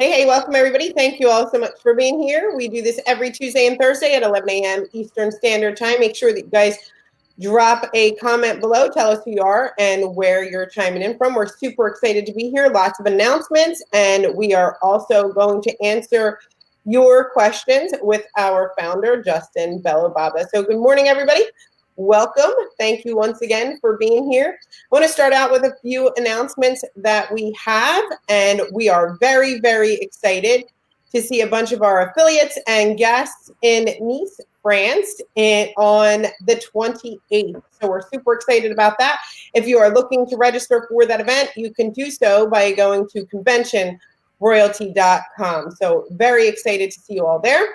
Hey, welcome everybody. Thank you all so much for being here. We do this every Tuesday and Thursday at 11 a.m. Eastern Standard Time. Make sure that you guys drop a comment below. Tell us who you are and where you're chiming in from. We're super excited to be here. Lots of announcements, and we are also going to answer your questions with our founder, Justin Bellababa. So good morning, everybody. Welcome. Thank you once again for being here. I want to start out with a few announcements that we have, and we are very, very excited to see a bunch of our affiliates and guests in Nice, France on the 28th. So we're super excited about that. If you are looking to register for that event, you can do so by going to conventionroyalty.com. So very excited to see you all there.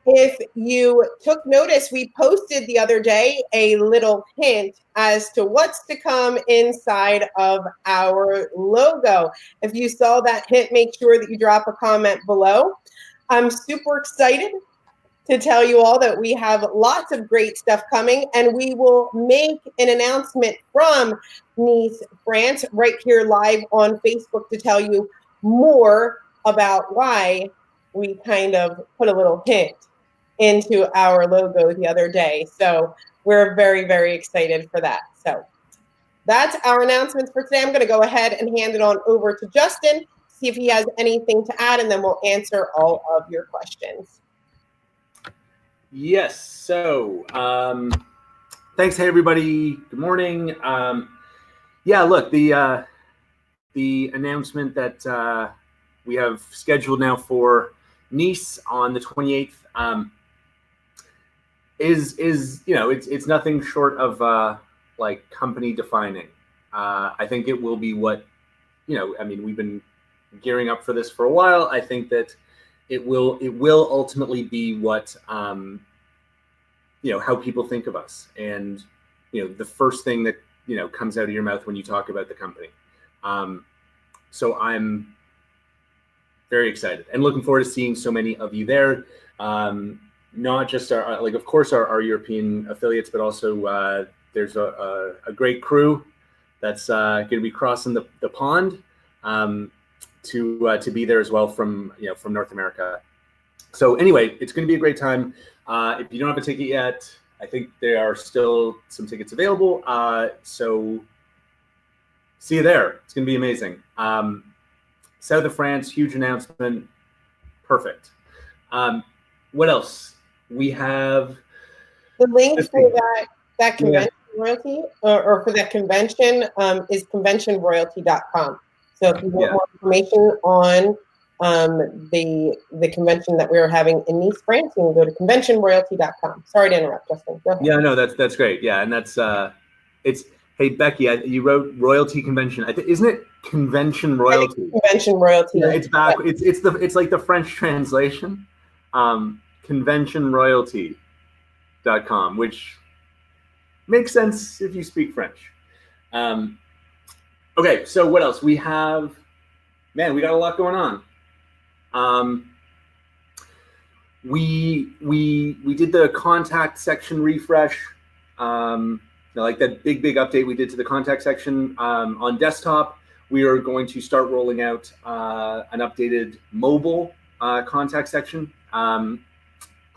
If you took notice, we posted the other day a little hint as to what's to come inside of our logo. If you saw that hint, make sure that you drop a comment below. I'm super excited to tell you all that we have lots of great stuff coming, and we will make an announcement from Nice, France, right here live on Facebook to tell you more about why we kind of put a little hint into our logo the other day. So we're very, very excited for that. So that's our announcements for today. I'm going to go ahead and hand it on over to Justin, see if he has anything to add, and then we'll answer all of your questions. Yes. So thanks. Hey, everybody. Good morning. Yeah, look, the announcement that we have scheduled now for Nice on the 28th is it's nothing short of like company defining. I think it will be what we've been gearing up for this for a while. I think that it will ultimately be what how people think of us, and the first thing that comes out of your mouth when you talk about the company. So I'm very excited and looking forward to seeing so many of you there. Not just our of course our European affiliates, but also there's a great crew that's going to be crossing the pond to be there as well from North America. So anyway, it's going to be a great time. If you don't have a ticket yet, I think there are still some tickets available. So see you there. It's going to be amazing. South of France, huge announcement. Perfect. What else? We have the link for that convention royalty or for that convention is conventionroyalty.com. So if you want more information on the convention that we are having in Nice, France, you can go to conventionroyalty.com. Sorry to interrupt, Justin. Go ahead. Yeah, no, that's great. Yeah, and that's it's. Hey Becky, you wrote Royalty Convention. Isn't it Convention Royalty? Convention Royalty. Yeah, it's back. Yeah. It's like the French translation. Conventionroyalty.com, which makes sense if you speak French. Okay, so what else? We have, man, we got a lot going on. We did the contact section refresh. Like that big update we did to the contact section on desktop. We are going to start rolling out an updated mobile contact section.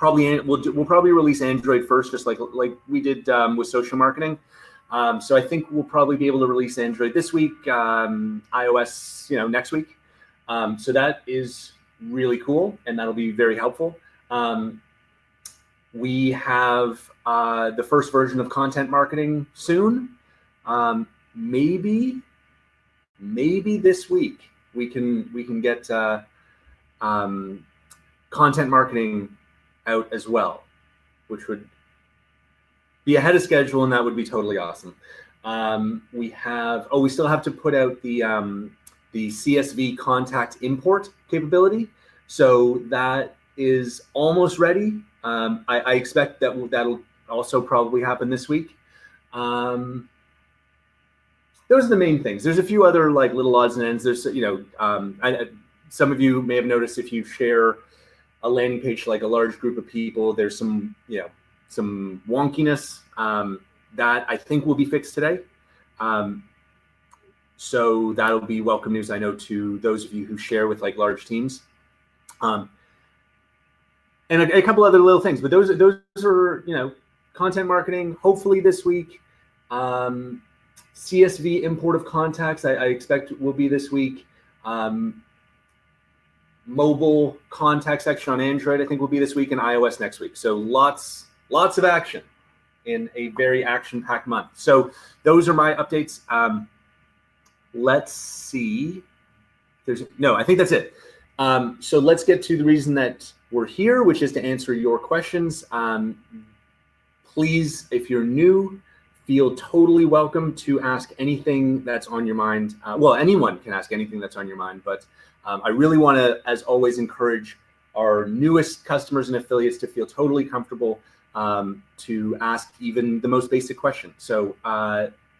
We'll probably release Android first, just like we did with social marketing. So I think we'll probably be able to release Android this week, iOS next week. So that is really cool, and that'll be very helpful. We have the first version of content marketing soon. Maybe this week we can get content marketing out as well, which would be ahead of schedule, and that would be totally awesome. We still have to put out the CSV contact import capability, so that is almost ready. I expect that'll also probably happen this week. Those are the main things. There's a few other like little odds and ends. There's some of you may have noticed if you share a landing page to like a large group of people, there's some wonkiness that I think will be fixed today. So that'll be welcome news, I know, to those of you who share with like large teams. And a couple other little things, but those are, you know, content marketing, hopefully this week. CSV import of contacts, I expect will be this week. Mobile contact section on Android, I think will be this week, and iOS next week. So lots of action in a very action-packed month. So those are my updates. Let's see. I think that's it. So let's get to the reason that we're here, which is to answer your questions. Please, if you're new, feel totally welcome to ask anything that's on your mind. Well, anyone can ask anything that's on your mind, but I really want to, as always, encourage our newest customers and affiliates to feel totally comfortable to ask even the most basic question. So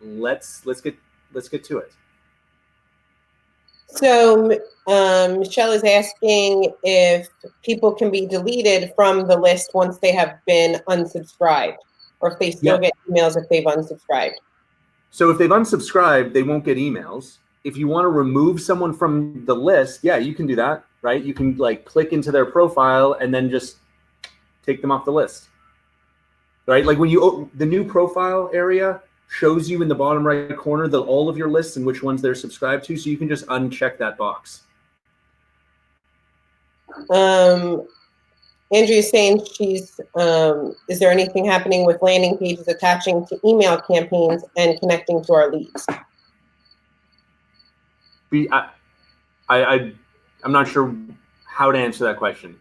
let's get to it. So Michelle is asking if people can be deleted from the list once they have been unsubscribed, or if they still get emails if they've unsubscribed. So if they've unsubscribed, they won't get emails. If you want to remove someone from the list, yeah, you can do that, right? You can like click into their profile and then just take them off the list, right? Like when you the new profile area shows you in the bottom right corner all of your lists and which ones they're subscribed to, so you can just uncheck that box. Andrea is saying she's, is there anything happening with landing pages attaching to email campaigns and connecting to our leads? I'm not sure how to answer that question.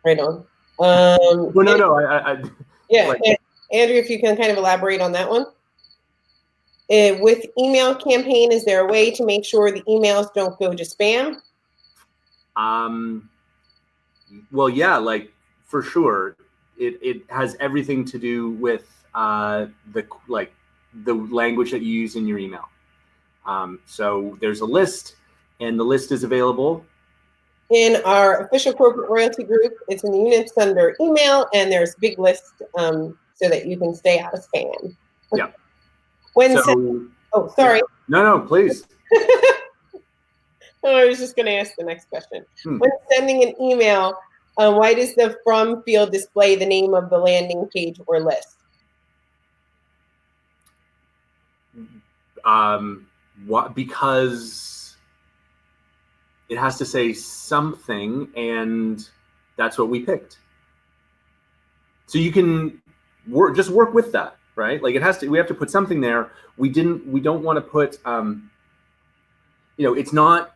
Right on. Well, no. Yeah, like, Andrea, if you can kind of elaborate on that one. With email campaign, is there a way to make sure the emails don't go to spam? Well, yeah, like for sure. It has everything to do with the language that you use in your email. So there's a list, and the list is available in our official corporate royalty group. It's in the units under email, and there's big lists so that you can stay out of spam. Yeah. Sorry. Yeah. No, please. I was just going to ask the next question. When sending an email, why does the from field display the name of the landing page or list? Because it has to say something, and that's what we picked. So you can just work with that, right? Like we have to put something there. We don't want to put, it's not,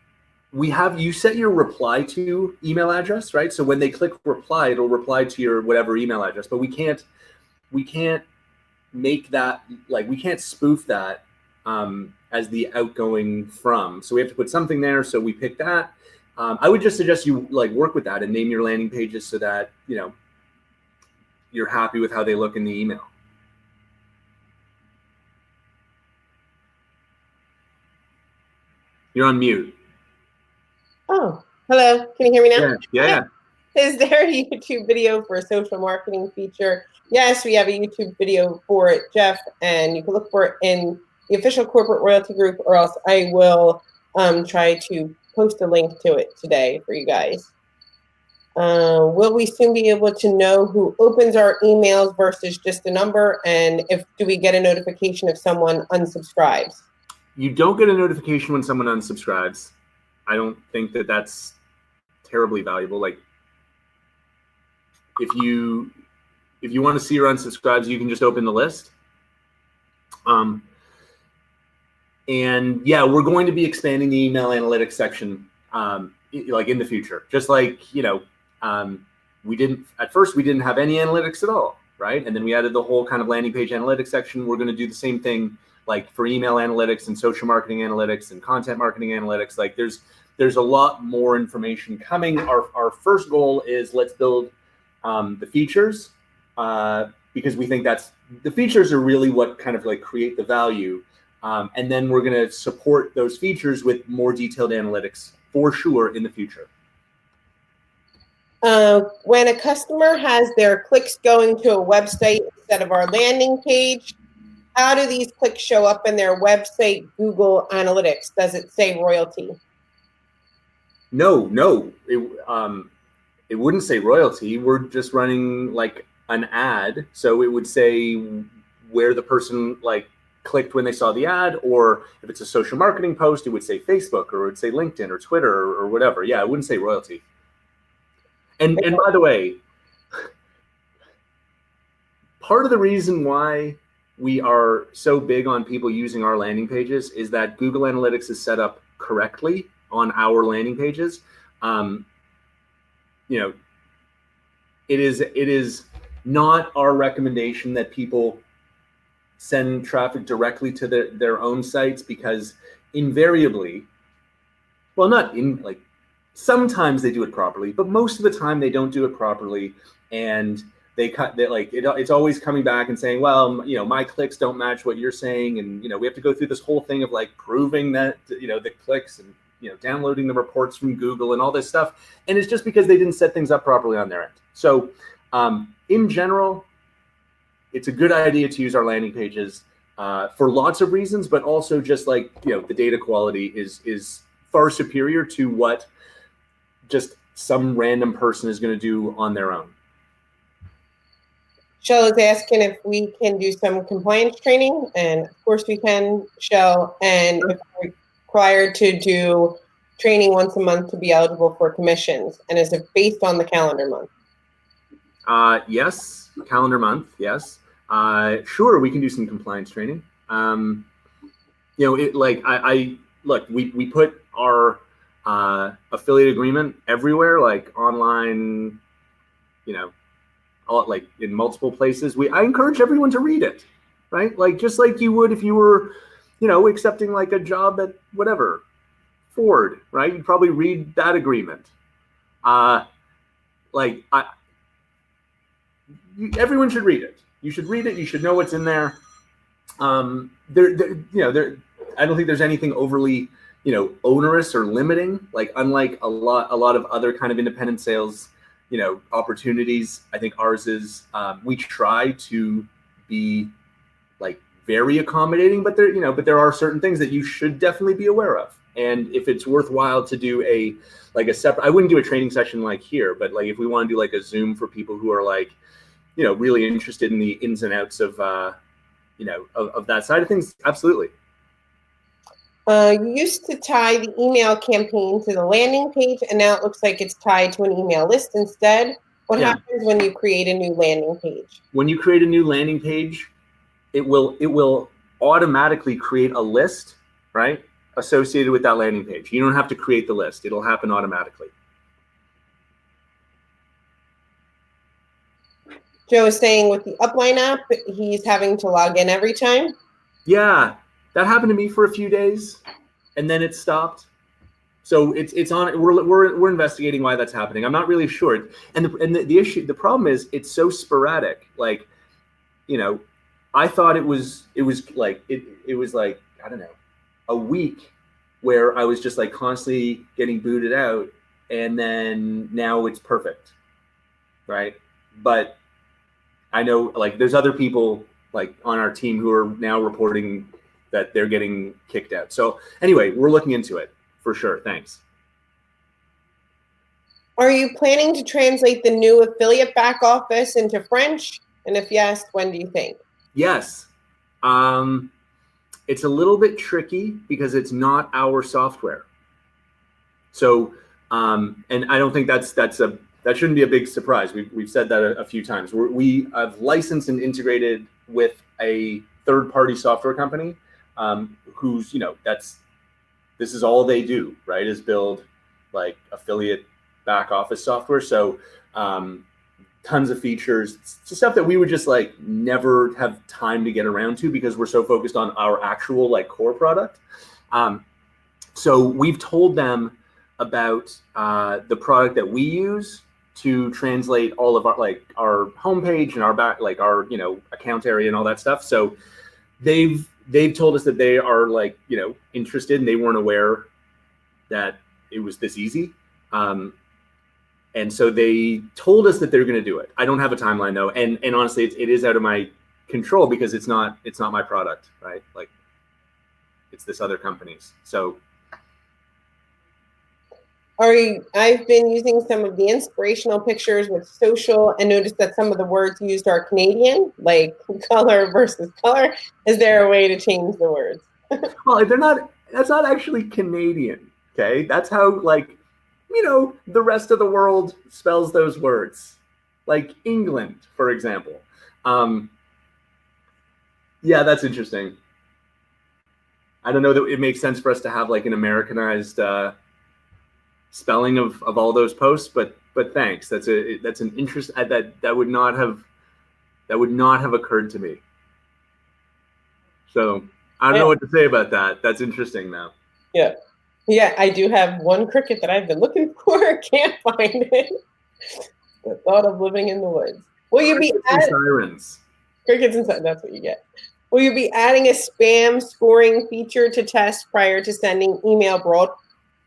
you set your reply to email address, right? So when they click reply, it'll reply to your whatever email address, but we can't make that, like, we can't spoof that as the outgoing from. So we have to put something there. So we pick that. I would just suggest you work with that and name your landing pages so that, you're happy with how they look in the email. You're on mute. Oh, hello. Can you hear me now? Yeah. Is there a YouTube video for a social marketing feature? Yes, we have a YouTube video for it, Jeff, and you can look for it in the official corporate royalty group, or else I will try to post a link to it today for you guys. Will we soon be able to know who opens our emails versus just a number? And do we get a notification if someone unsubscribes? You don't get a notification when someone unsubscribes. I don't think that that's terribly valuable. Like if you want to see your unsubscribes, you can just open the list. And yeah, we're going to be expanding the email analytics section in the future. Just like, at first we didn't have any analytics at all, right? And then we added the whole kind of landing page analytics section. We're going to do the same thing like for email analytics and social marketing analytics and content marketing analytics. Like there's a lot more information coming. Our first goal is let's build the features because we think the features are really what kind of create the value. And then we're going to support those features with more detailed analytics for sure in the future. When a customer has their clicks going to a website instead of our landing page, how do these clicks show up in their website, Google Analytics? Does it say royalty? No, it wouldn't say royalty. We're just running like an ad, so it would say where the person like clicked when they saw the ad, or if it's a social marketing post, it would say Facebook, or it would say LinkedIn or Twitter or whatever. Yeah, it wouldn't say royalty. And by the way, part of the reason why we are so big on people using our landing pages is that Google Analytics is set up correctly on our landing pages. You know, it is not our recommendation that people send traffic directly to their own sites, because invariably, well, not in like, sometimes they do it properly, but most of the time they don't do it properly, and it's always coming back and saying, well, you know, my clicks don't match what you're saying, and you know, we have to go through this whole thing of like proving that, you know, the clicks, and you know, downloading the reports from Google and all this stuff, and it's just because they didn't set things up properly on their end. So in general, it's a good idea to use our landing pages for lots of reasons, but also just like, you know, the data quality is far superior to what just some random person is going to do on their own. Shell is asking if we can do some compliance training, and of course we can, Shell, and if we're required to do training once a month to be eligible for commissions, and is it based on the calendar month? Yes, calendar month, yes. Sure, we can do some compliance training. You know, it like I look, we put our affiliate agreement everywhere, like online, you know, all, like in multiple places. I encourage everyone to read it, right? Like just like you would if you were, you know, accepting like a job at whatever, Ford, right? You'd probably read that agreement. Everyone should read it. You should read it. You should know what's in there. I don't think there's anything overly, you know, onerous or limiting. Like unlike a lot of other kind of independent sales, you know, opportunities, I think ours is. We try to be like very accommodating, but there are certain things that you should definitely be aware of. And if it's worthwhile to do a separate, I wouldn't do a training session like here, but like if we want to do like a Zoom for people who are like, you know, really interested in the ins and outs of, you know, of that side of things, absolutely. You used to tie the email campaign to the landing page, and now it looks like it's tied to an email list instead. What happens when you create a new landing page? When you create a new landing page, it will automatically create a list, right, associated with that landing page. You don't have to create the list. It'll happen automatically. Joe is saying with the Upline app, he's having to log in every time. Yeah, that happened to me for a few days, and then it stopped. So it's on. We're investigating why that's happening. I'm not really sure. And the problem is it's so sporadic. Like, you know, I thought it was like I don't know, a week where I was just like constantly getting booted out, and then now it's perfect, right? But I know like there's other people like on our team who are now reporting that they're getting kicked out. So anyway, we're looking into it for sure. Thanks. Are you planning to translate the new affiliate back office into French? And if yes, when do you think? Yes. It's a little bit tricky because it's not our software. So, and I don't think that shouldn't be a big surprise. We've said that a few times. We have licensed and integrated with a third-party software company who's, you know, this is all they do, right? Is build like affiliate back office software. So tons of features, stuff that we would just like never have time to get around to because we're so focused on our actual like core product. So we've told them about the product that we use to translate all of our homepage and our back, like our, you know, account area and all that stuff. So they've told us that they are like, you know, interested, and they weren't aware that it was this easy. And so they told us that they're going to do it. I don't have a timeline though. And honestly, it is out of my control because it's not my product, right? Like it's this other company's. So I've been using some of the inspirational pictures with social and noticed that some of the words used are Canadian, like color versus color. Is there a way to change the words? well, if they're not, that's not actually Canadian. Okay, that's how like the rest of the world spells those words, like England, for example. Yeah, that's interesting. I don't know that it makes sense for us to have like an Americanized spelling of all those posts, but thanks. That's an interest that would not have occurred to me. So I don't know what to say about that. That's interesting though. Yeah, I do have one cricket that I've been looking for. Can't find it. The thought of living in the woods. Will you be sirens? Crickets and sirens. That's what you get. Will you be adding a spam scoring feature to test prior to sending email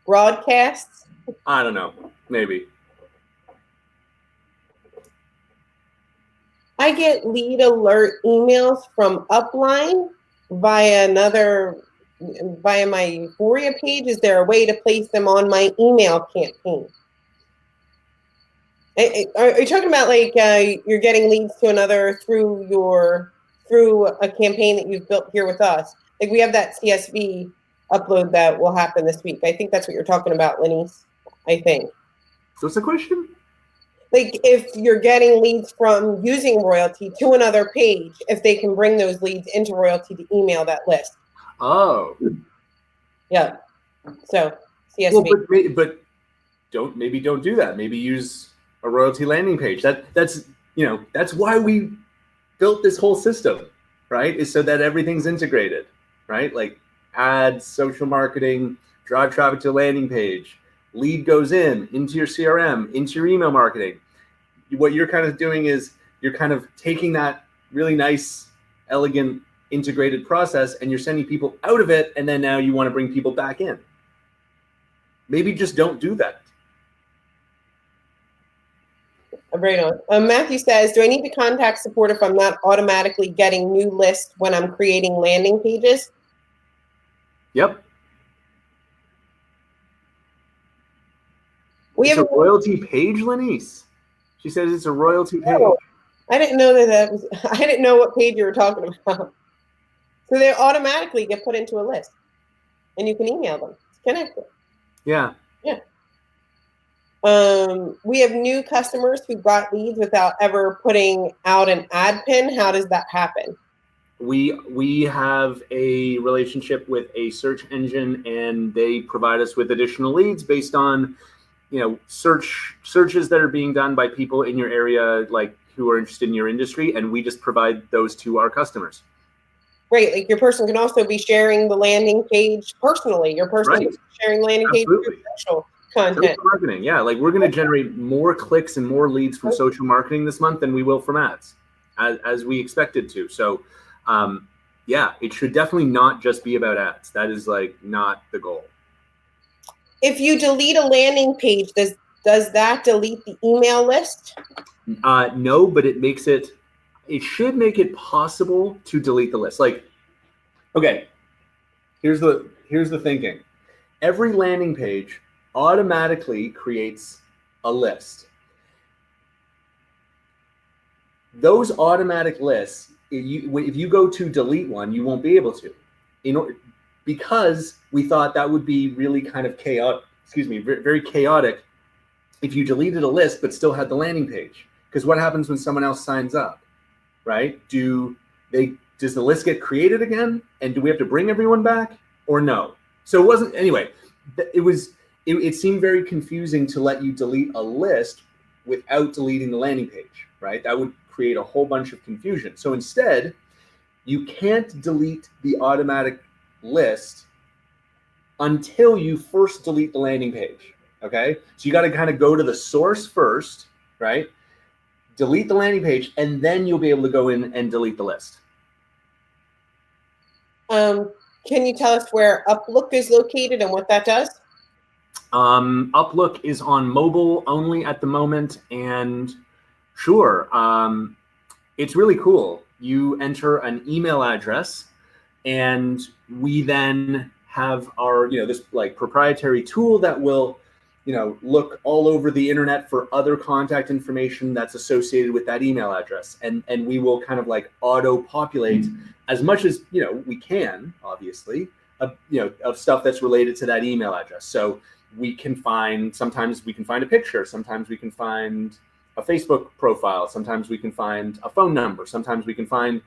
broadcasts? I don't know. Maybe. I get lead alert emails from Upline via my Euphoria page. Is there a way to place them on my email campaign? Are you talking about like you're getting leads to another through a campaign that you've built here with us? Like we have that CSV upload that will happen this week. I think that's what you're talking about, Lenise. I think. So what's the question? Like if you're getting leads from using Royaltie to another page, if they can bring those leads into Royaltie to email that list. Oh. Yeah. So CSV. Well, but don't do that. Maybe use a Royaltie landing page. That's why we built this whole system, right? Is so that everything's integrated, right? Like ads, social marketing, drive traffic to a landing page, lead goes into your CRM, into your email marketing. What you're kind of doing is you're kind of taking that really nice, elegant, integrated process and you're sending people out of it, and then now you want to bring people back in. Maybe just don't do that. Right on. Matthew says, do I need to contact support if I'm not automatically getting new lists when I'm creating landing pages? Yep. We have a Royaltie page, Lenise. She says it's a Royaltie page. I didn't know that was. I didn't know what page you were talking about. So they automatically get put into a list, and you can email them. It's connected. Yeah. Yeah. We have new customers who got leads without ever putting out an ad pin. How does that happen? We have a relationship with a search engine, and they provide us with additional leads based on, searches that are being done by people in your area, like who are interested in your industry, and we just provide those to our customers. Right, like your person can also be sharing the landing page personally. Your person is sharing landing page through social content. Social marketing, yeah. Like we're going to generate more clicks and more leads from social marketing this month than we will from ads, as we expected to. So, yeah, it should definitely not just be about ads. That is like not the goal. If you delete a landing page, does that delete the email list? No, but it should make it possible to delete the list. Like, okay, here's the thinking. Every landing page automatically creates a list. Those automatic lists, if you go to delete one, you won't be able to, because we thought that would be really kind of chaotic. Very chaotic if you deleted a list but still had the landing page. Because what happens when someone else signs up, right? Does the list get created again, and do we have to bring everyone back, or no? So it wasn't, anyway. It seemed very confusing to let you delete a list without deleting the landing page, right? That would create a whole bunch of confusion. So instead, you can't delete the automatic list until you first delete the landing page, okay? So you got to kind of go to the source first, right? Delete the landing page, and then you'll be able to go in and delete the list. Can you tell us where Uplook is located and what that does? Uplook is on mobile only at the moment, and sure, it's really cool. you enter an email address, and we then have our, this like proprietary tool that will, look all over the internet for other contact information that's associated with that email address. And we will kind of like auto populate as much as, we can, obviously, of stuff that's related to that email address. So sometimes we can find a picture, sometimes we can find a Facebook profile, sometimes we can find a phone number, sometimes we can find,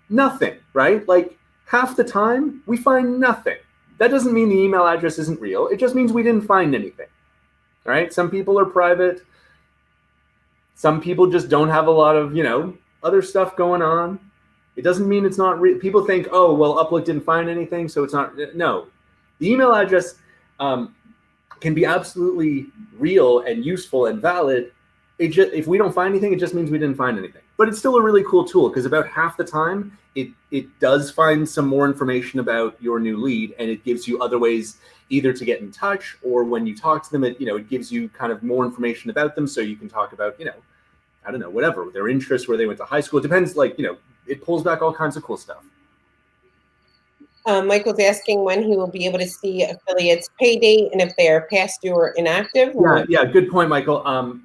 nothing, right? Like half the time we find nothing. That doesn't mean the email address isn't real. It just means we didn't find anything, right? Some people are private. Some people just don't have a lot of, other stuff going on. It doesn't mean it's not real. People think, oh, well, Uplook didn't find anything, so it's not. No, the email address can be absolutely real and useful and valid. If we don't find anything, it just means we didn't find anything. But it's still a really cool tool, because about half the time it does find some more information about your new lead, and it gives you other ways either to get in touch, or when you talk to them, it gives you kind of more information about them, so you can talk about, I don't know, whatever, their interests, where they went to high school. It depends, it pulls back all kinds of cool stuff. Michael's asking when he will be able to see affiliates' pay date and if they are past due or inactive. Yeah, good point, Michael.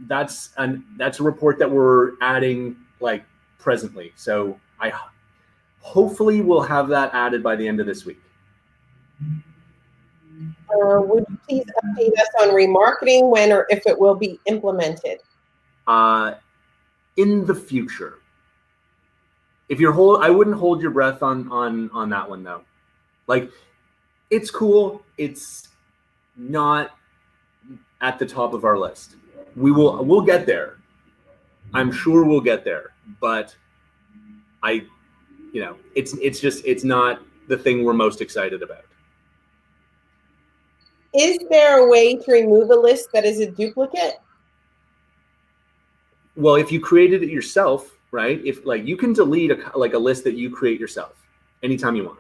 That's a report that we're adding like presently. So I hopefully will have that added by the end of this week. Would you please update us on remarketing, when or if it will be implemented? In the future. I wouldn't hold your breath on that one though. Like, it's cool. It's not at the top of our list. We'll get there. I'm sure we'll get there. But it's not the thing we're most excited about. Is there a way to remove a list that is a duplicate? Well, if you created it yourself, right? If like you can delete a list that you create yourself anytime you want.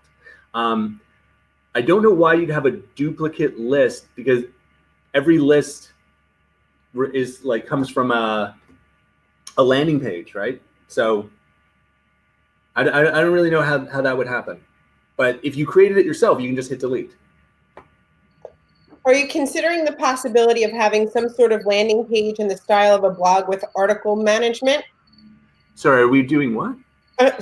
I don't know why you'd have a duplicate list, because every list is comes from a landing page, right? So I don't really know how that would happen. But if you created it yourself, you can just hit delete. Are you considering the possibility of having some sort of landing page in the style of a blog with article management? Sorry, are we doing what? Sorry.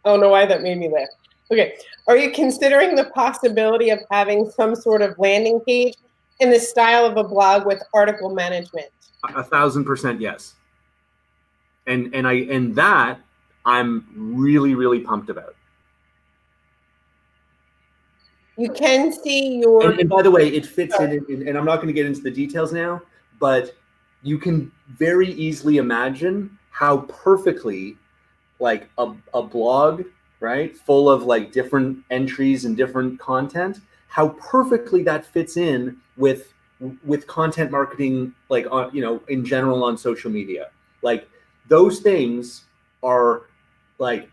I don't know why that made me laugh. Okay. Are you considering the possibility of having some sort of landing page in the style of a blog with article management? 1,000% yes. And that I'm really, really pumped about. You can see your... And by the way, it fits in, and I'm not going to get into the details now, but you can very easily imagine how perfectly like a blog, right, full of like different entries and different content, how perfectly that fits in with content marketing, like on, in general on social media. Like those things are like,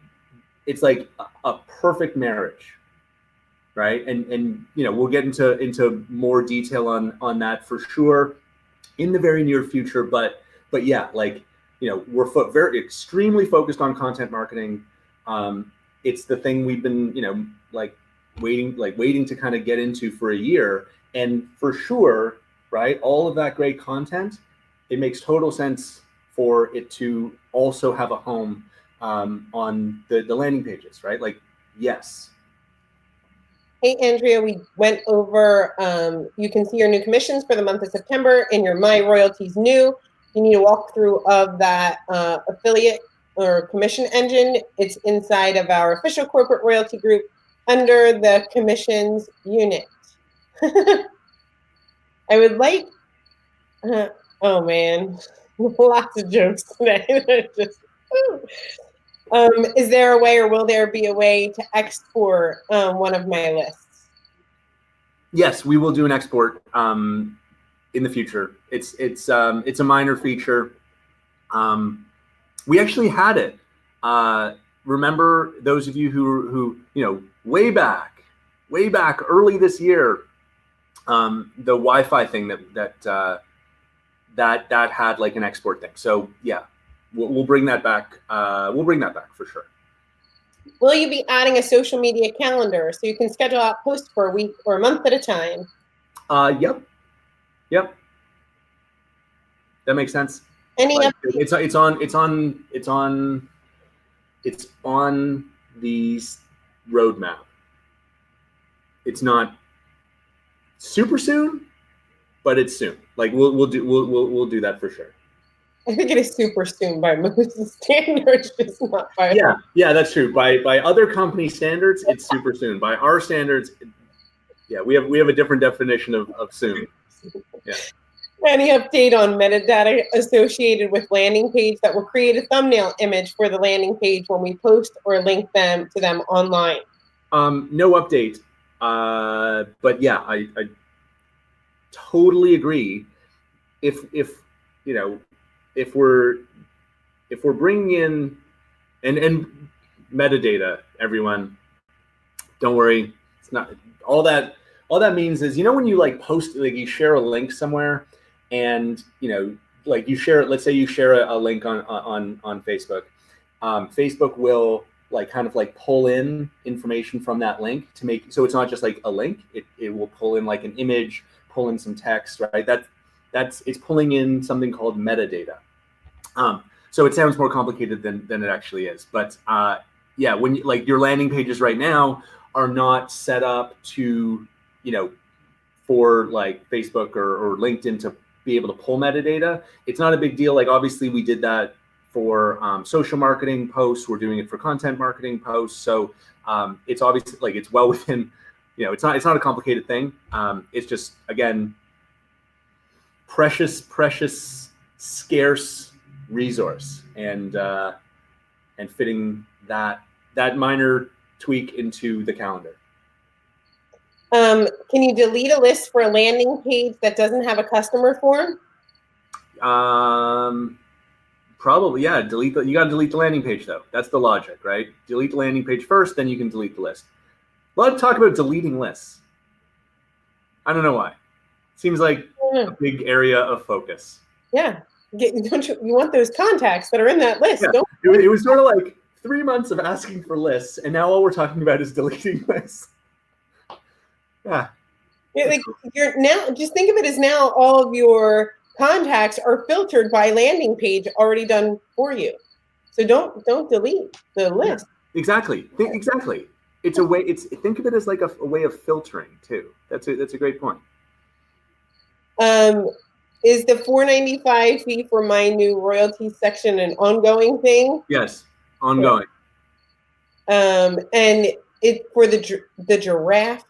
it's like a perfect marriage. Right. And we'll get into more detail on that for sure in the very near future. But yeah, like, we're very extremely focused on content marketing. It's the thing we've been, waiting to kind of get into for a year. And for sure, right, all of that great content, it makes total sense for it to also have a home on the landing pages, right? Like, yes. Hey, Andrea, we went over, you can see your new commissions for the month of September in your My Royalties New. You need a walkthrough of that affiliate or commission engine. It's inside of our official corporate royalty group under the commissions unit. I would like, oh man, lots of jokes today. Is there a way, or will there be a way to export one of my lists? Yes, we will do an export in the future. It's a minor feature. We actually had it. Remember those of you who way back early this year, the Wi-Fi thing that had like an export thing. So yeah, we'll bring that back. We'll bring that back for sure. Will you be adding a social media calendar so you can schedule out posts for a week or a month at a time? Yep. That makes sense. Any like, it's on the roadmap. It's not super soon, but it's soon. Like we'll do that for sure. I think it is super soon by most standards, just not by yeah, that's true. By other company standards, it's super soon. By our standards, we have a different definition of soon. Yeah. Any update on metadata associated with landing page that will create a thumbnail image for the landing page when we post or link them to them online? No update. But yeah, I totally agree. If we're bringing in and metadata, everyone, don't worry. It's not all that. All that means is, when you like post, like you share a link somewhere, and like you share, let's say you share a link on Facebook. Facebook will kind of pull in information from that link to make, so it's not just like a link. It will pull in like an image, pull in some text, right? It's pulling in something called metadata. So it sounds more complicated than it actually is. But when your landing pages right now are not set up to, for like Facebook or LinkedIn to be able to pull metadata. It's not a big deal. Like obviously we did that for social marketing posts. We're doing it for content marketing posts. So it's obviously it's well within, it's not a complicated thing. It's just, again, precious, scarce resource, and fitting that minor tweak into the calendar. Can you delete a list for a landing page that doesn't have a customer form? Probably, yeah. You got to delete the landing page though. That's the logic, right? Delete the landing page first, then you can delete the list. A lot of talk about deleting lists. I don't know why. Seems like a big area of focus. Yeah. Don't you want those contacts that are in that list? Yeah. It was sort of like 3 months of asking for lists, and now all we're talking about is deleting lists. Yeah. You're now, just think of it as now all of your contacts are filtered by landing page already done for you. So don't delete the list. Yeah, exactly. Exactly. It's a way. Think of it as like a way of filtering too. That's a great point. Is the $4.95 fee for my new royalty section an ongoing thing? Yes, ongoing. And it for the giraffe.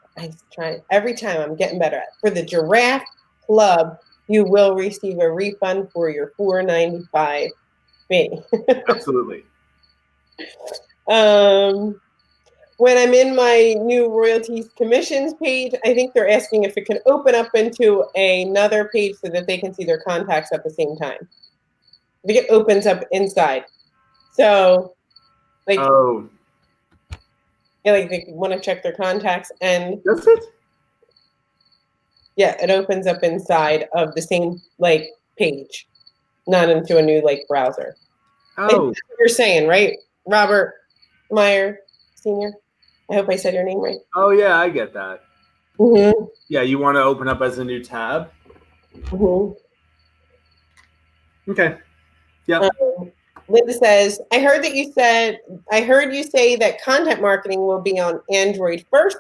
Every time I'm getting better at it. For the giraffe club, you will receive a refund for your $4.95 fee. Absolutely. When I'm in my new royalties commissions page, I think they're asking if it can open up into another page so that they can see their contacts at the same time. I think it opens up inside. So, they want to check their contacts, and that's it. Yeah, it opens up inside of the same page, not into a new browser. Oh, that's what you're saying, right, Robert Meyer Sr.? I hope I said your name right. Oh yeah, I get that. Mm-hmm. Yeah, you want to open up as a new tab. Mm-hmm. Okay. Yeah. Linda says, I heard you say that content marketing will be on Android first,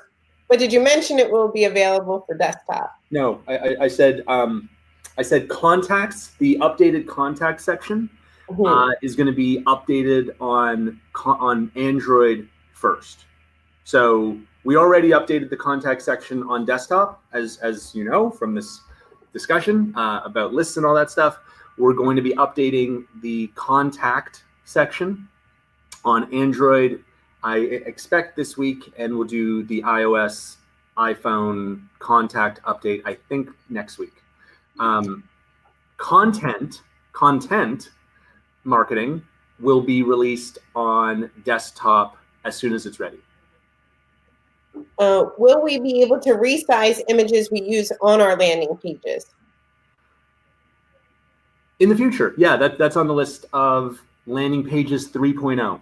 but did you mention it will be available for desktop? No, I said contacts. The updated contact section is going to be updated on Android first. So we already updated the contact section on desktop, as you know from this discussion about lists and all that stuff. We're going to be updating the contact section on Android, I expect this week, and we'll do the iOS, iPhone contact update, I think, next week. Content marketing will be released on desktop as soon as it's ready. Will we be able to resize images we use on our landing pages? In the future, yeah, that's on the list of landing pages 3.0.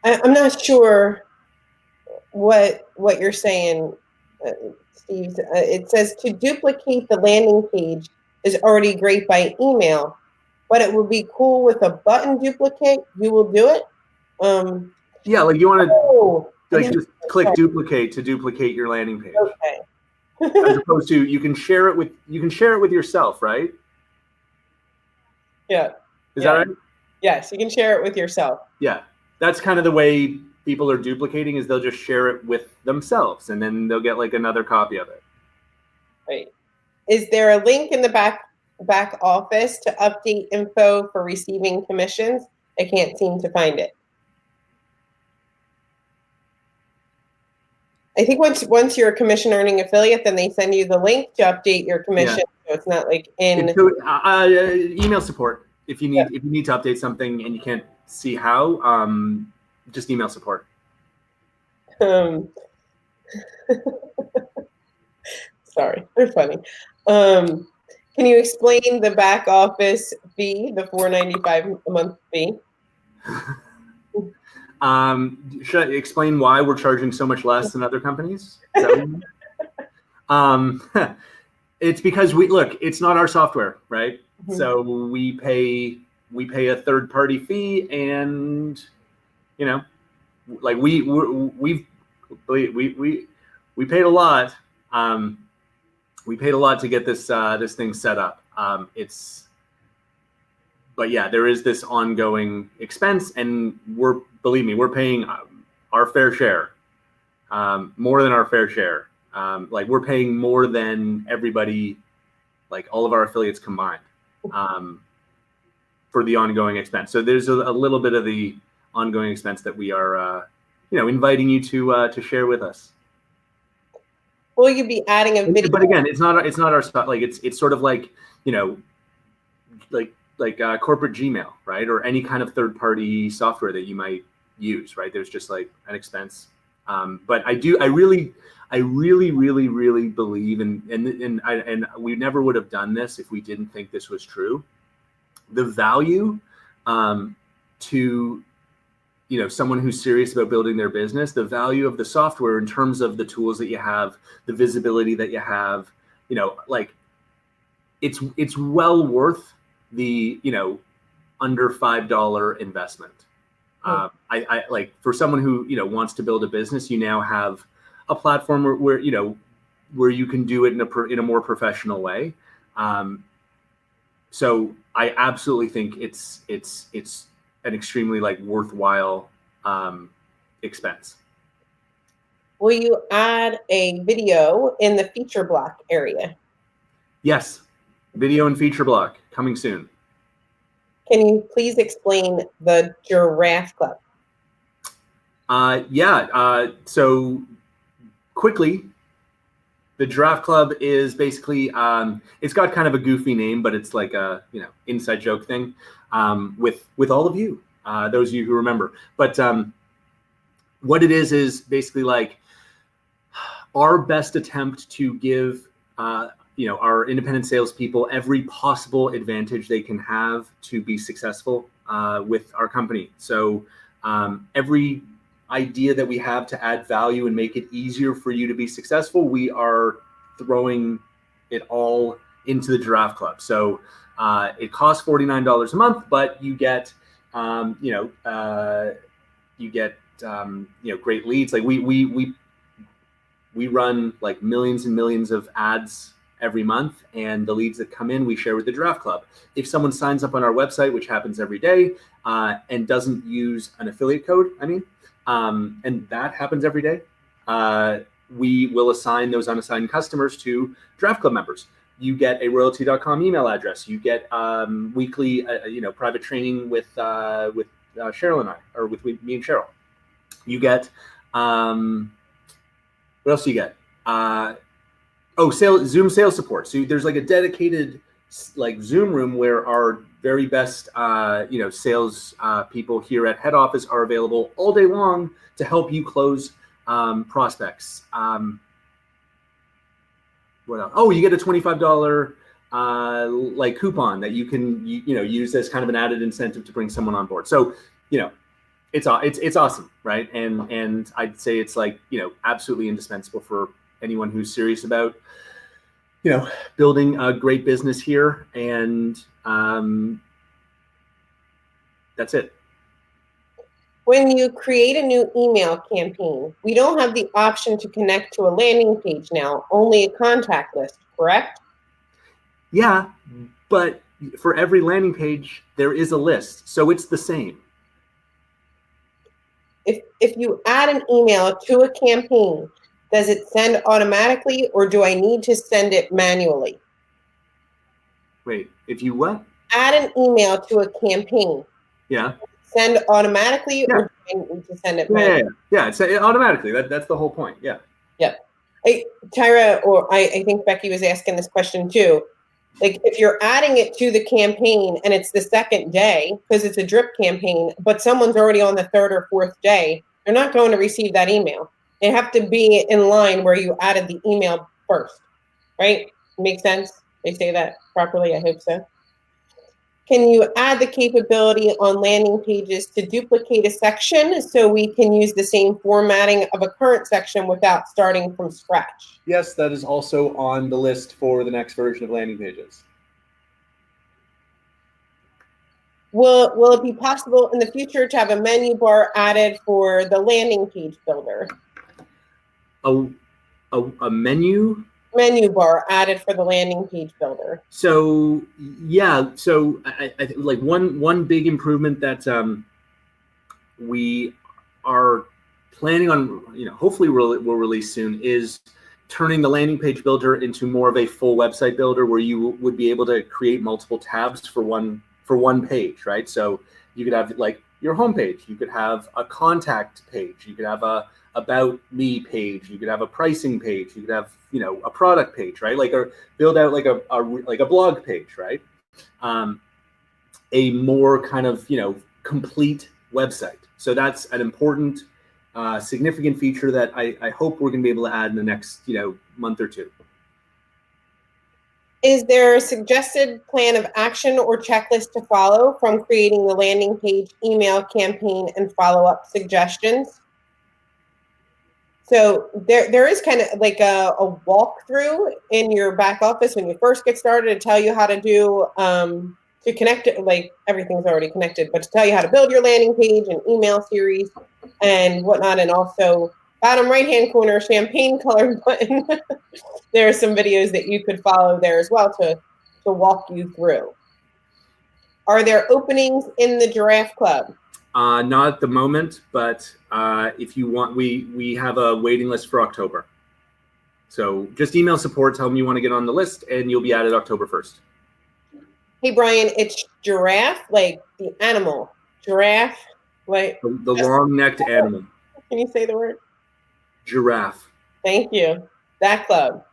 I'm not sure what you're saying, Steve. It says to duplicate the landing page is already great by email, but it would be cool with a button duplicate. You will do it. Yeah, like you want to like just click duplicate to duplicate your landing page. Okay. As opposed to you can share it with yourself, right? Yeah. Is that right? Yes, you can share it with yourself. Yeah, that's kind of the way people are duplicating, is they'll just share it with themselves, and then they'll get like another copy of it. Right. Is there a link in the back office to update info for receiving commissions? I can't seem to find it. I think once you're a commission earning affiliate, then they send you the link to update your commission. Yeah. So it's not like in email support. If you need to update something and you can't see how, just email support. Sorry, they're funny. Can you explain the back office fee, the $4.95 a month fee? Should I explain why we're charging so much less than other companies? It's because it's not our software, right? Mm-hmm. So we pay a third-party fee, and like we paid a lot. We paid a lot to get this thing set up. But yeah, there is this ongoing expense, and believe me, we're paying our fair share, more than our fair share. Like we're paying more than everybody, like all of our affiliates combined, for the ongoing expense. So there's a little bit of the ongoing expense that we are, inviting you to share with us. Will you be adding a video? But again, it's not our stuff. Like it's sort of like, like corporate Gmail, right? Or any kind of third-party software that you might use, right? There's just like an expense. But I really believe, and we never would have done this if we didn't think this was true. The value to someone who's serious about building their business, the value of the software in terms of the tools that you have, the visibility that you have, like it's well worth the under $5 investment. I like, for someone who wants to build a business, you now have a platform where you can do it in a more professional way. So I absolutely think it's an extremely worthwhile expense. Will you add a video in the feature block area? Yes, video and feature block coming soon. Can you please explain the Giraffe Club? So quickly, the Giraffe Club is basically, it's got kind of a goofy name, but it's like a inside joke thing with all of you, those of you who remember. But what it is basically like our best attempt to give our independent salespeople every possible advantage they can have to be successful with our company. So every idea that we have to add value and make it easier for you to be successful, we are throwing it all into the Giraffe Club. So it costs $49 a month, but you get great leads. Like we run like millions and millions of ads every month, and the leads that come in we share with the Giraffe Club. If someone signs up on our website, which happens every day, and doesn't use an affiliate code, and that happens every day, we will assign those unassigned customers to Giraffe Club members. You get a royaltie.com email address. You get weekly private training with Cheryl and I, or with me and Cheryl. You get what else do you get? Zoom sales support. So there's like a dedicated Zoom room where our very best sales people here at head office are available all day long to help you close prospects. What else? Oh, you get a $25 like coupon that you can use as kind of an added incentive to bring someone on board. So it's awesome, right? And I'd say it's like absolutely indispensable for anyone who's serious about building a great business here. And that's it. When you create a new email campaign, we don't have the option to connect to a landing page now, only a contact list, correct? Yeah, but for every landing page, there is a list, so it's the same. If you add an email to a campaign, does it send automatically, or do I need to send it manually? Wait, if you what? Add an email to a campaign. Yeah. Send automatically, or do I need to send it manually? Yeah, it's automatically. That's the whole point. Yeah. Yeah. Tyra, or I think Becky was asking this question too. Like, if you're adding it to the campaign and it's the second day, because it's a drip campaign, but someone's already on the third or fourth day, they're not going to receive that email. They have to be in line where you added the email first, right? Makes sense? They say that properly? I hope so. Can you add the capability on landing pages to duplicate a section so we can use the same formatting of a current section without starting from scratch? Yes, that is also on the list for the next version of landing pages. Will it be possible in the future to have a menu bar added for the landing page builder? A menu Bar added for the landing page builder. So yeah, so I like one big improvement that we are planning on, hopefully we'll release soon, is turning the landing page builder into more of a full website builder, where you would be able to create multiple tabs for one page, right? So you could have like your homepage, you could have a contact page, you could have a about me page, you could have a pricing page, you could have a product page, right? Like, or build out like a blog page, right? A more kind of complete website. So that's an important significant feature that I hope we're going to be able to add in the next month or two. Is there a suggested plan of action or checklist to follow from creating the landing page, email campaign, and follow-up suggestions? So there is kind of like a walkthrough in your back office when you first get started to tell you how to do to connect it. Like, everything's already connected, but to tell you how to build your landing page and email series and whatnot. And also, bottom right hand corner, champagne colored button. There are some videos that you could follow there as well to walk you through. Are there openings in the Giraffe Club? Not at the moment, but if you want, we have a waiting list for October. So just email support, tell them you want to get on the list, and you'll be added October 1st. Hey, Brian, it's giraffe, like the animal. Giraffe, like the long-necked animal. Can you say the word? Giraffe. Thank you. That club.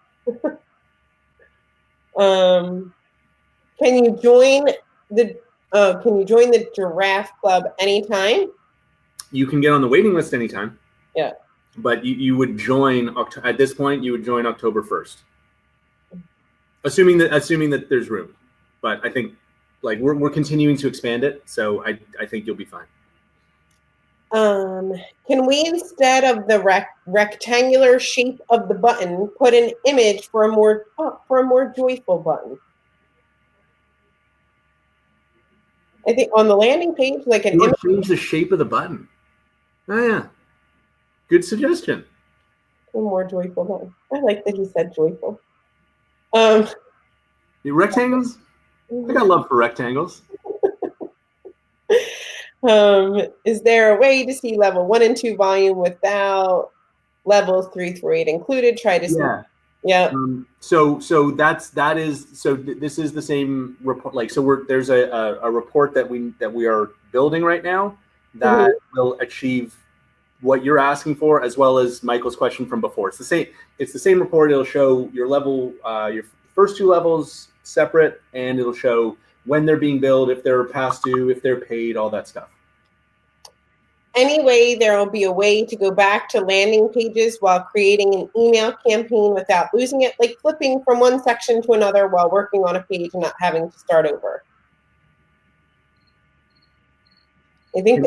Can you join the Giraffe Club anytime? You can get on the waiting list anytime. Yeah. But you would join at this point. You would join October 1st, assuming that there's room. But I think like we're continuing to expand it, so I think you'll be fine. Can we, instead of the rectangular shape of the button, put an image for a more joyful button? I think on the landing page, like an image. Change the shape of the button. Oh yeah, good suggestion. A more joyful button. I like that he said joyful. The rectangles. I got love for rectangles. Is there a way to see level 1 and 2 volume without levels 3 through 8 included? Try to see. Yeah. So this is the same report. Like, so there's a report that we are building right now that will achieve what you're asking for, as well as Michael's question from before. It's the same report. It'll show your level, your first 2 levels separate, and it'll show when they're being billed, if they're past due, if they're paid, all that stuff. Anyway, there will be a way to go back to landing pages while creating an email campaign without losing it, like flipping from one section to another while working on a page and not having to start over. I think,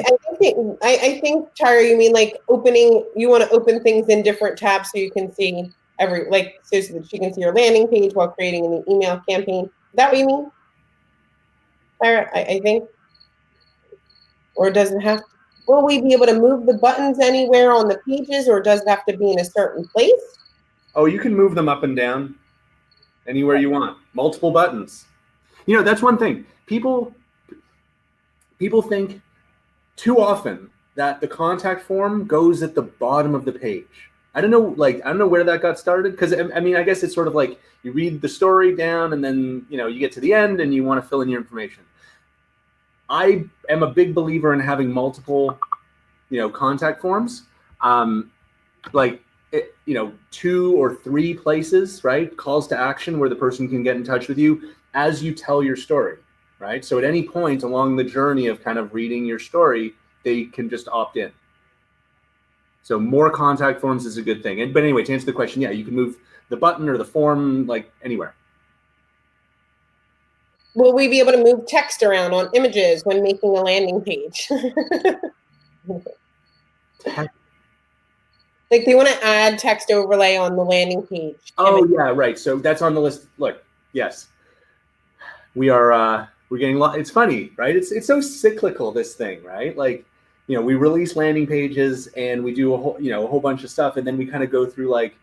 Tara, you mean like opening, you want to open things in different tabs so you can see so that you can see your landing page while creating an email campaign. Is that what you mean, Tara? I think. Or does it have to, will we be able to move the buttons anywhere on the pages, or does it have to be in a certain place? Oh, you can move them up and down anywhere you want. Multiple buttons. You know, that's one thing. People think too often that the contact form goes at the bottom of the page. I don't know where that got started, because I mean, I guess it's sort of like you read the story down and then, you know, you get to the end and you want to fill in your information. I am a big believer in having multiple, you know, contact forms, you know, 2 or 3 places, right? Calls to action where the person can get in touch with you as you tell your story, right? So at any point along the journey of kind of reading your story, they can just opt in. So more contact forms is a good thing. But anyway, to answer the question, yeah, you can move the button or the form like anywhere. Will we be able to move text around on images when making a landing page? Like they want to add text overlay on the landing page. Oh yeah, right. So that's on the list. Look, yes, we are. We're getting. It's funny, right? It's so cyclical, this thing, right? Like, you know, we release landing pages and we do a whole bunch of stuff, and then we kind of go through like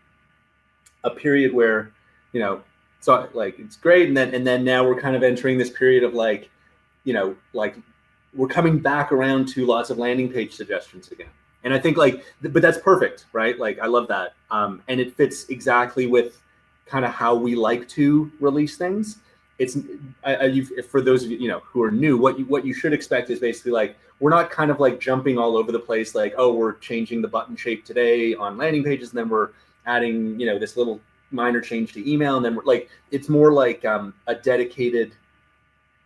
a period where, you know, so like it's great, and then now we're kind of entering this period of like, you know, like we're coming back around to lots of landing page suggestions again. And I think like, but that's perfect, right? Like I love that, and it fits exactly with kind of how we like to release things. It's for those of you, you know, who are new, what you should expect is basically like, we're not kind of like jumping all over the place, like, oh, we're changing the button shape today on landing pages, and then we're adding, you know, this little minor change to email, and then we're like, it's more like a dedicated,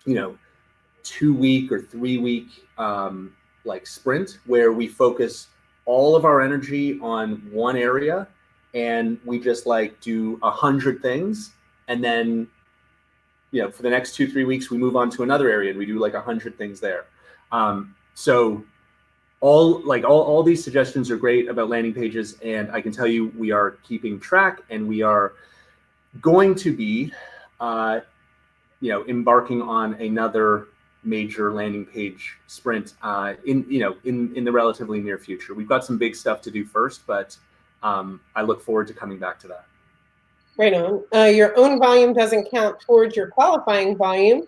you know, 2-week or 3-week like sprint where we focus all of our energy on one area, and we just like do 100 things, and then, you know, for the next 2-3 weeks we move on to another area and we do like 100 things there. So all these suggestions are great about landing pages, and I can tell you we are keeping track, and we are going to be you know, embarking on another major landing page sprint in the relatively near future. We've got some big stuff to do first, but I look forward to coming back to that. Right on. Your own volume doesn't count towards your qualifying volume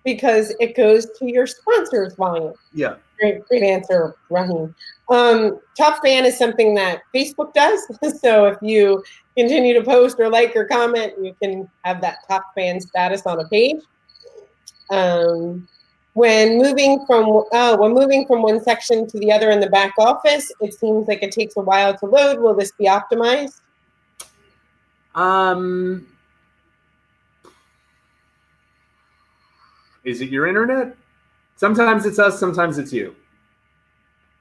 because it goes to your sponsor's volume. Yeah. Great answer, Rahim. Top fan is something that Facebook does. So if you continue to post or like or comment, you can have that top fan status on a page. When moving from one section to the other in the back office, it seems like it takes a while to load. Will this be optimized? Is it your internet? Sometimes it's us, sometimes it's you,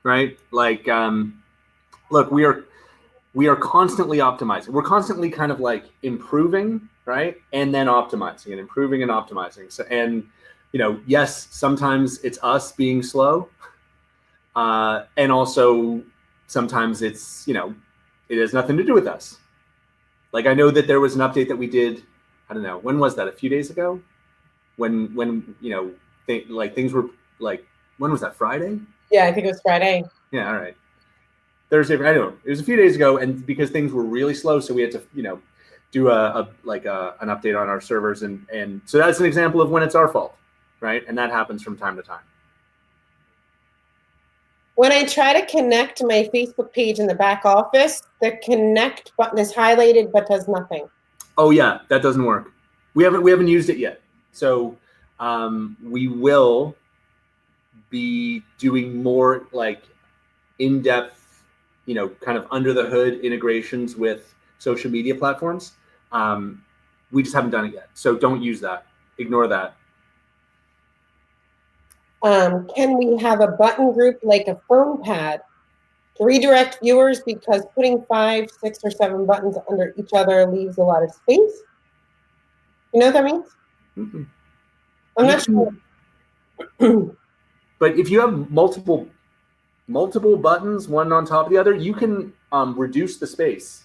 right? Like, look, we are constantly optimizing. We're constantly kind of like improving, right? And then optimizing and improving and optimizing. So, and, you know, yes, sometimes it's us being slow. And also sometimes it's, you know, it has nothing to do with us. Like, I know that there was an update that we did, I don't know, when was that? A few days ago? When you know, things were like, when was that? Friday? Yeah, I think it was Friday. Yeah, all right. Thursday, I don't know. It was a few days ago, and because things were really slow, so we had to, you know, do an update on our servers, and so that's an example of when it's our fault, right? And that happens from time to time. When I try to connect my Facebook page in the back office, the connect button is highlighted but does nothing. Oh yeah, that doesn't work. We haven't used it yet. So we will be doing more like in-depth, you know, kind of under the hood integrations with social media platforms. We just haven't done it yet. So don't use that. Ignore that. Can we have a button group like a phone pad to redirect viewers, because putting 5, 6, or 7 buttons under each other leaves a lot of space? You know what that means? Mm-mm. I'm not sure. But if you have multiple buttons, one on top of the other, you can reduce the space.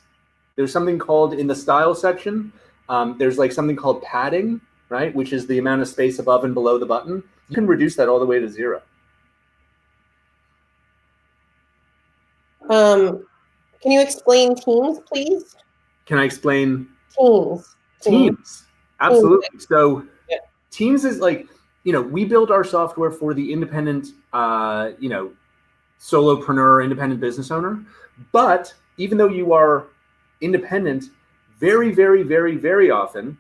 There's something called, in the style section, there's like something called padding, right? Which is the amount of space above and below the button. You can reduce that all the way to 0. Can you explain Teams, please? Can I explain Teams. Teams? Absolutely. Teams. So Yeah. Teams is like, we build our software for the independent, solopreneur, independent business owner. But even though you are independent, very, very, very, very often,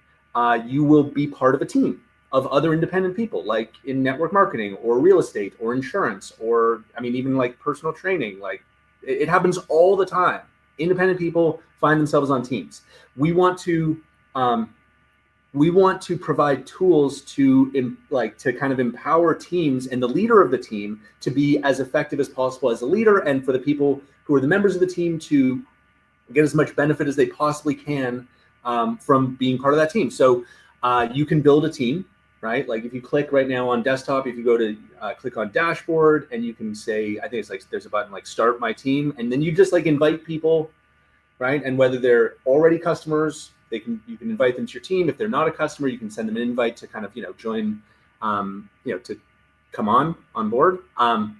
you will be part of a team of other independent people, like in network marketing or real estate or insurance, or even like personal training. Like it happens all the time. Independent people find themselves on teams. We want to provide tools to kind of empower teams and the leader of the team to be as effective as possible as a leader, and for the people who are the members of the team to get as much benefit as they possibly can from being part of that team. So you can build a team, right? Like if you click right now on desktop, if you go to click on dashboard, and you can say, I think it's like there's a button like start my team, and then you just like invite people, right? And whether they're already customers, you can invite them to your team. If they're not a customer, you can send them an invite to kind of join, to come on board. And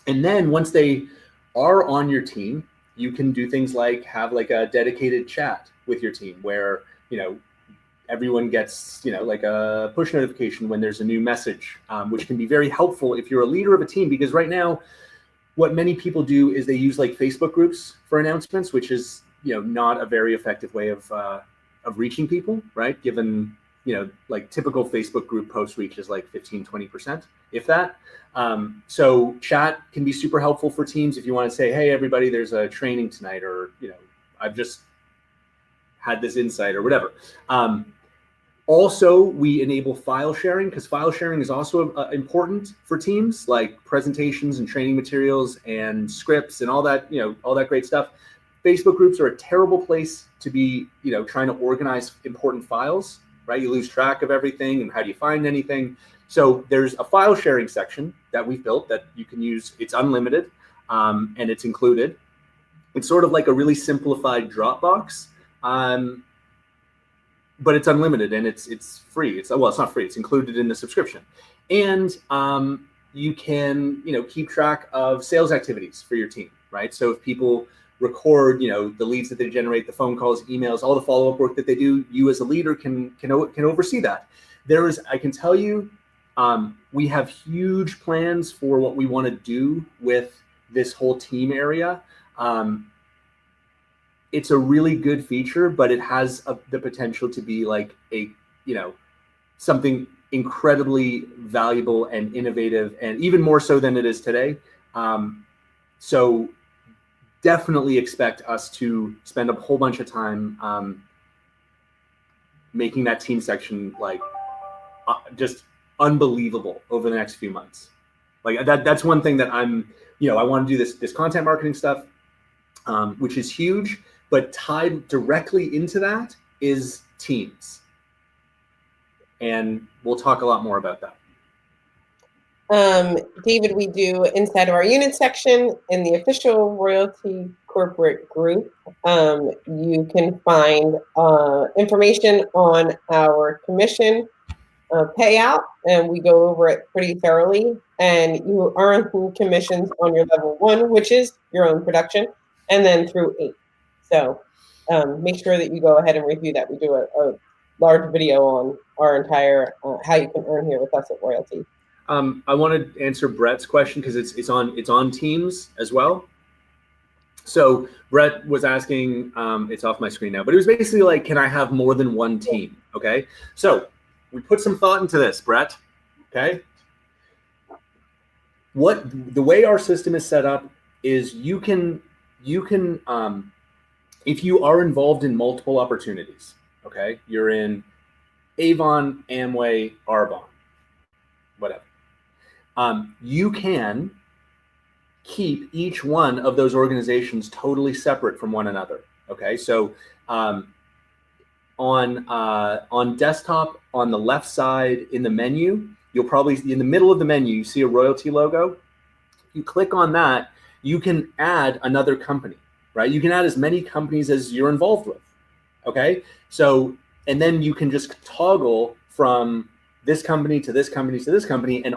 then once they are on your team, you can do things like have like a dedicated chat with your team where everyone gets like a push notification when there's a new message, which can be very helpful if you're a leader of a team, because right now what many people do is they use like Facebook groups for announcements, which is not a very effective way of reaching people, right? Given like typical Facebook group post reach is like 15-20%, if that. So chat can be super helpful for teams if you want to say, hey everybody, there's a training tonight, or I've just had this insight or whatever. Also, we enable file sharing, because file sharing is also important for teams, like presentations and training materials and scripts and all that, all that great stuff. Facebook groups are a terrible place to be, trying to organize important files, right? You lose track of everything, and how do you find anything? So there's a file sharing section that we've built that you can use. It's unlimited, and it's included. It's sort of like a really simplified Dropbox, but it's unlimited, and it's free. It's not free. It's included in the subscription, and you can keep track of sales activities for your team, right? So if people record the leads that they generate, the phone calls, emails, all the follow-up work that they do, you as a leader can oversee that. I can tell you, we have huge plans for what we want to do with this whole team area. It's a really good feature, but it has the potential to be like something incredibly valuable and innovative, and even more so than it is today. So definitely expect us to spend a whole bunch of time making that team section like just unbelievable over the next few months. Like that's one thing that I want to do this content marketing stuff, which is huge, but tied directly into that is teams. And we'll talk a lot more about that. David, we do inside of our unit section in the official Royaltie corporate group. You can find information on our commission payout, and we go over it pretty thoroughly. And you earn commissions on your level 1, which is your own production, and then through 8. So make sure that you go ahead and review that. We do a large video on our entire how you can earn here with us at Royaltie. I want to answer Brett's question because it's on Teams as well. So Brett was asking, it's off my screen now, but it was basically like, can I have more than one team? Okay, so we put some thought into this, Brett. Okay, the way our system is set up is you can if you are involved in multiple opportunities. Okay, you're in Avon, Amway, Arbonne, whatever. you can keep each one of those organizations totally separate from one another. Okay, so on desktop, on the left side in the menu, you'll probably, in the middle of the menu, you see a royalty logo. You click on that, you can add another company, right? You can add as many companies as you're involved with. Okay, so, and then you can just toggle from this company to this company to this company, and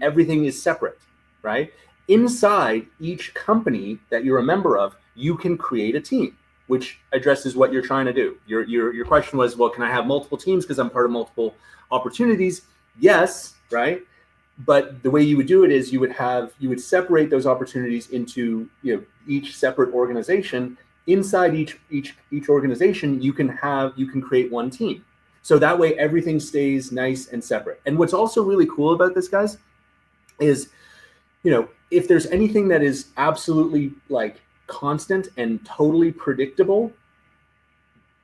everything is separate, right? Inside each company that you're a member of, you can create a team, which addresses what you're trying to do. Your question was, well, can I have multiple teams because I'm part of multiple opportunities? Yes, right? But the way you would do it is you would separate those opportunities into, each separate organization. Inside each organization, you can create one team. So that way everything stays nice and separate. And what's also really cool about this, guys, is, if there's anything that is absolutely like constant and totally predictable,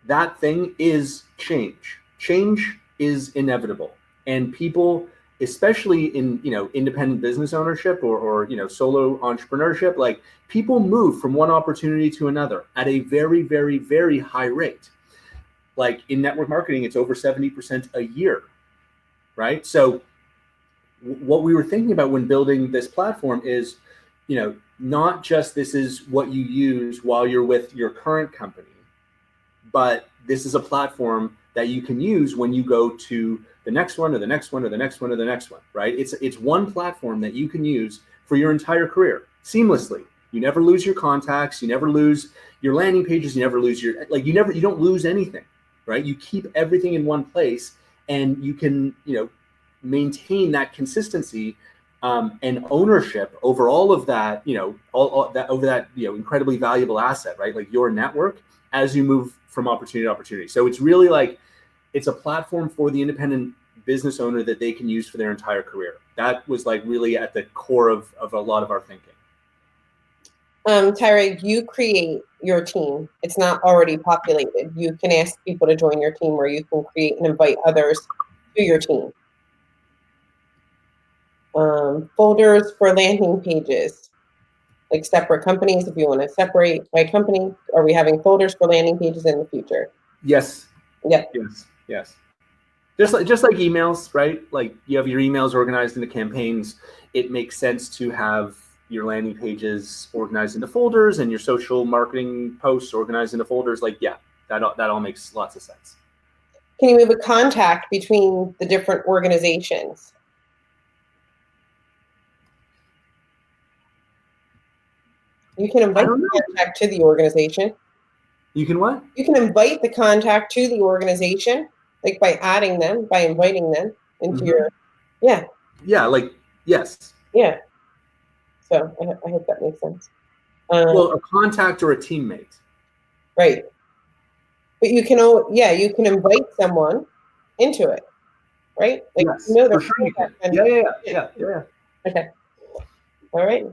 that thing is change. Change is inevitable. And people, especially in independent business ownership or solo entrepreneurship, like, people move from one opportunity to another at a very, very, very high rate. Like in network marketing, it's over 70% a year, right? So what we were thinking about when building this platform is, not just this is what you use while you're with your current company, but this is a platform that you can use when you go to the next one or the next one or the next one or the next one, right? It's one platform that you can use for your entire career seamlessly. You never lose your contacts, you never lose your landing pages, you never lose you don't lose anything, right? You keep everything in one place, and you can, maintain that consistency and ownership over all of that, over that, incredibly valuable asset, right? Like your network, as you move from opportunity to opportunity. So it's really like, it's a platform for the independent business owner that they can use for their entire career. That was like really at the core of a lot of our thinking. Tyra, you create your team. It's not already populated. You can ask people to join your team, or you can create and invite others to your team. Folders for landing pages, like separate companies. If you want to separate by company, are we having folders for landing pages in the future? Yes. Yeah. Yes. Just like emails, right? Like you have your emails organized into campaigns. It makes sense to have your landing pages organized into folders and your social marketing posts organized into folders. Like, yeah, that all makes lots of sense. Can you move a contact between the different organizations? You can invite the contact to the organization. You can what? You can invite the contact to the organization, like by adding them, by inviting them into your, yeah. Yeah, like, yes. Yeah. So I hope that makes sense. Well, a contact or a teammate. Right. But you can, you can invite someone into it, right? Like, yes, for sure you can. Yeah. Okay. All right.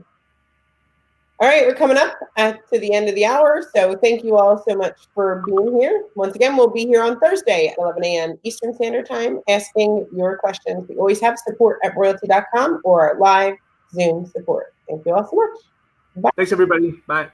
All right, we're coming up to the end of the hour, so thank you all so much for being here. Once again, we'll be here on Thursday at 11 a.m. Eastern Standard Time asking your questions. We always have support at royaltie.com or our live Zoom support. Thank you all so much. Bye. Thanks, everybody. Bye.